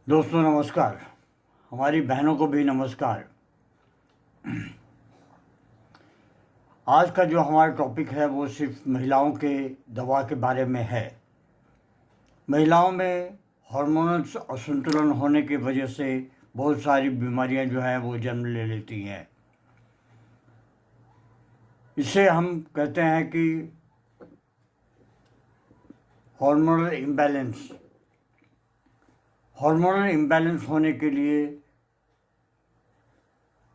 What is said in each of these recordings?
दोस्तों नमस्कार। हमारी बहनों को भी नमस्कार। आज का जो हमारा टॉपिक है वो सिर्फ महिलाओं के दवा के बारे में है। महिलाओं में हार्मोनल असंतुलन होने की वजह से बहुत सारी बीमारियां जो हैं वो जन्म ले लेती हैं। इसे हम कहते हैं कि हार्मोनल इम्बैलेंस। हार्मोनल इम्बैलेंस होने के लिए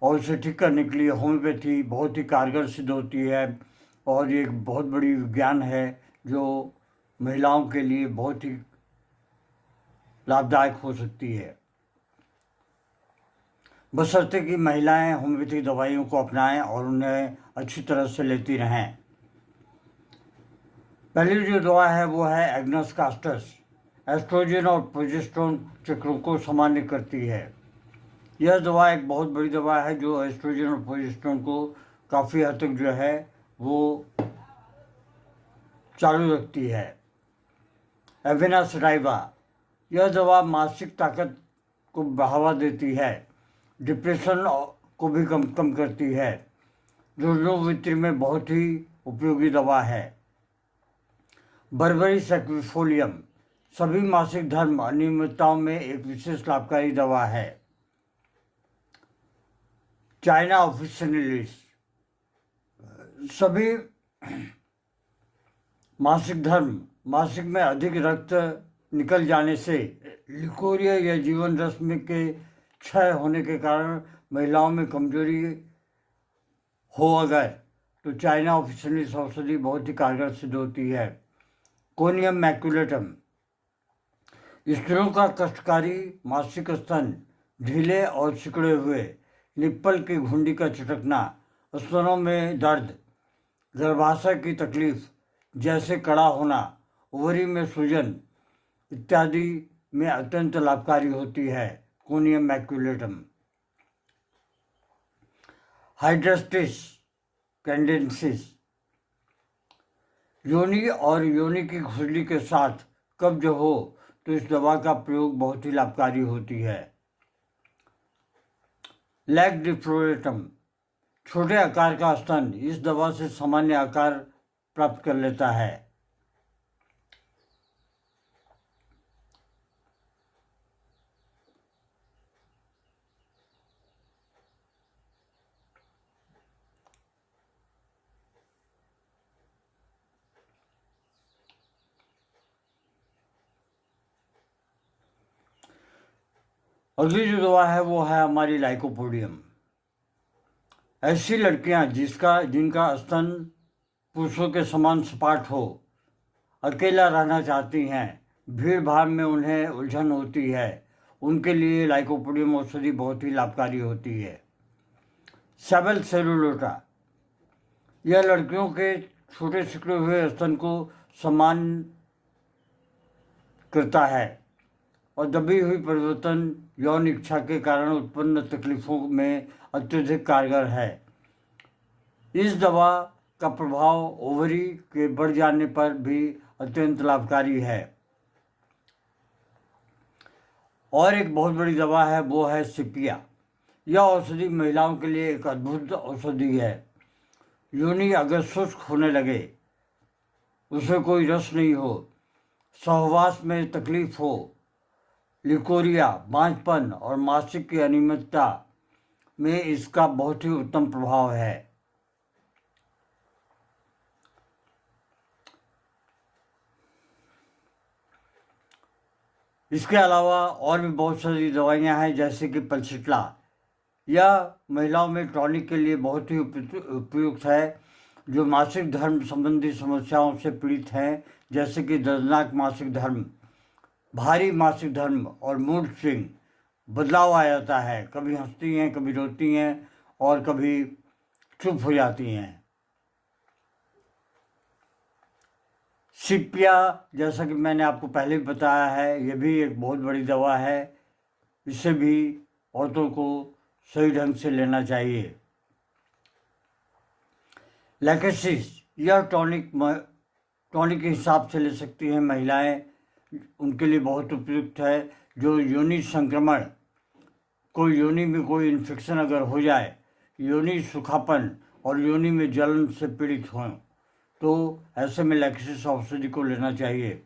और उसे ठीक करने के लिए होम्योपैथी बहुत ही कारगर सिद्ध होती है और ये एक बहुत बड़ी विज्ञान है जो महिलाओं के लिए बहुत ही लाभदायक हो सकती है, बशर्ते कि महिलाएं होम्योपैथिक दवाइयों को अपनाएं और उन्हें अच्छी तरह से लेती रहें। पहली जो दवा है वो है एग्नस कास्टस। एस्ट्रोजन और प्रोजेस्टेरोन चक्रों को सामान्य करती है। यह दवा एक बहुत बड़ी दवा है जो एस्ट्रोजन और प्रोजेस्टेरोन को काफ़ी हद तक जो है वो चालू रखती है। एवेना सडाइवा, यह दवा मानसिक ताकत को बढ़ावा देती है, डिप्रेशन को भी कम करती है, जो रोगवित्री में बहुत ही उपयोगी दवा है। बर्बरी सेक्विफोलियम, सभी मासिक धर्म अनियमितताओं में एक विशेष लाभकारी दवा है। चाइना ऑफिशियलिस, सभी मासिक में अधिक रक्त निकल जाने से, लिकोरिया या जीवन रश्मि के क्षय होने के कारण महिलाओं में कमजोरी हो अगर, तो चाइना ऑफिशियलिस औषधि बहुत ही कारगर सिद्ध होती है। कोनियम मैक्युलेटम, स्त्रियों का कष्टकारी मासिक स्तन, ढीले और सिकुड़े हुए, निप्पल की घुंडी का चटकना, स्तनों में दर्द, गर्भाशय की तकलीफ जैसे कड़ा होना, ओवरी में सूजन इत्यादि में अत्यंत लाभकारी होती है कोनियम मैक्युलेटम। हाइड्रेस्टिस कैंडेंसिस, योनि और योनि की खुजली के साथ कब्ज हो तो इस दवा का प्रयोग बहुत ही लाभकारी होती है। लैग डिफ्लोरेटम, छोटे आकार का स्तन इस दवा से सामान्य आकार प्राप्त कर लेता है। अगली जो दवा है वो है हमारी लाइकोपोडियम। ऐसी लड़कियां जिनका स्तन पुरुषों के समान सपाट हो, अकेला रहना चाहती हैं, भीड़ भाड़ में उन्हें उलझन होती है, उनके लिए लाइकोपोडियम औषधि बहुत ही लाभकारी होती है। सेबल सेलुलोटा, यह लड़कियों के छोटे सिकुड़े हुए स्तन को समान करता है और दबी हुई परिवर्तन यौन इच्छा के कारण उत्पन्न तकलीफों में अत्यधिक कारगर है। इस दवा का प्रभाव ओवरी के बढ़ जाने पर भी अत्यंत लाभकारी है। और एक बहुत बड़ी दवा है वो है सिपिया। यह औषधि महिलाओं के लिए एक अद्भुत औषधि है। योनि अगर शुष्क होने लगे, उसे कोई रस नहीं हो, सहवास में तकलीफ हो, लिकोरिया, बांझपन और मासिक की अनियमितता में इसका बहुत ही उत्तम प्रभाव है। इसके अलावा और भी बहुत सारी दवाइयां हैं जैसे कि पल्सिट्ला। यह महिलाओं में टॉनिक के लिए बहुत ही उपयुक्त है जो मासिक धर्म संबंधी समस्याओं से पीड़ित हैं, जैसे कि दर्दनाक मासिक धर्म, भारी मासिक धर्म और मूड स्विंग, बदलाव आ जाता है, कभी हंसती हैं, कभी रोती हैं और कभी चुप हो जाती हैं। सिपिया, जैसा कि मैंने आपको पहले भी बताया है, यह भी एक बहुत बड़ी दवा है। इसे भी औरतों को सही ढंग से लेना चाहिए। लैकेसिस, यह टॉनिक के हिसाब से ले सकती हैं महिलाएं उनके लिए बहुत उपयुक्त है। जो योनि संक्रमण, कोई योनि में कोई इन्फेक्शन अगर हो जाए, योनि सूखापन और योनि में जलन से पीड़ित हों, तो ऐसे में लैक्सिस औषधि को लेना चाहिए।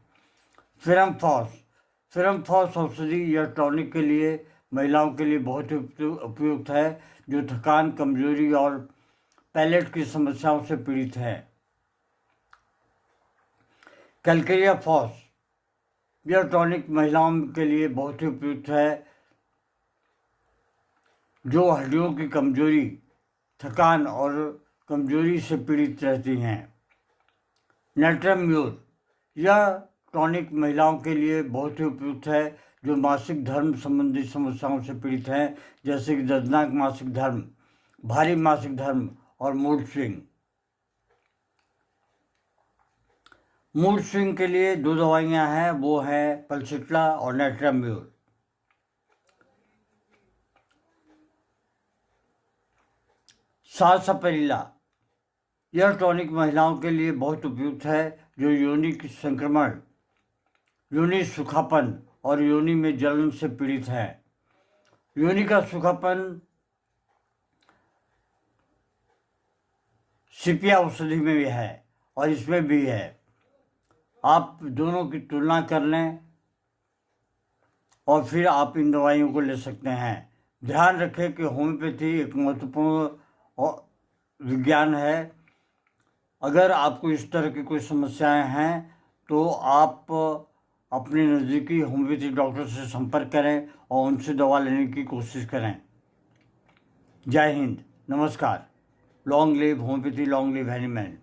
फिरमफॉस औषधि यह टॉनिक के लिए महिलाओं के लिए बहुत उपयुक्त है जो थकान, कमजोरी और पैलेट की समस्याओं से पीड़ित है। कैलकेरिया फॉस, यह टॉनिक महिलाओं के लिए बहुत ही उपयुक्त है जो हड्डियों की कमजोरी, थकान और कमजोरी से पीड़ित रहती हैं। नेट्रम म्यूर, यह टॉनिक महिलाओं के लिए बहुत ही उपयुक्त है जो मासिक धर्म संबंधी समस्याओं से पीड़ित हैं, जैसे कि दर्दनाक मासिक धर्म, भारी मासिक धर्म और मूड स्विंग। मूड स्विंग के लिए 2 दवाइयाँ हैं, वो है पल्सिट्ला और नेट्राम्यूर। साल्सापेरिला, यह टॉनिक महिलाओं के लिए बहुत उपयुक्त है जो योनि की संक्रमण, योनि सूखापन और योनि में जलन से पीड़ित है। योनि का सूखापन सीपिया औषधि में भी है और इसमें भी है। आप दोनों की तुलना कर लें और फिर आप इन दवाइयों को ले सकते हैं। ध्यान रखें कि होम्योपैथी एक महत्वपूर्ण विज्ञान है। अगर आपको इस तरह की कोई समस्याएं हैं तो आप अपने नज़दीकी होम्योपैथी डॉक्टर से संपर्क करें और उनसे दवा लेने की कोशिश करें। जय हिंद, नमस्कार। Long live homeopathy, long live Hahnemann.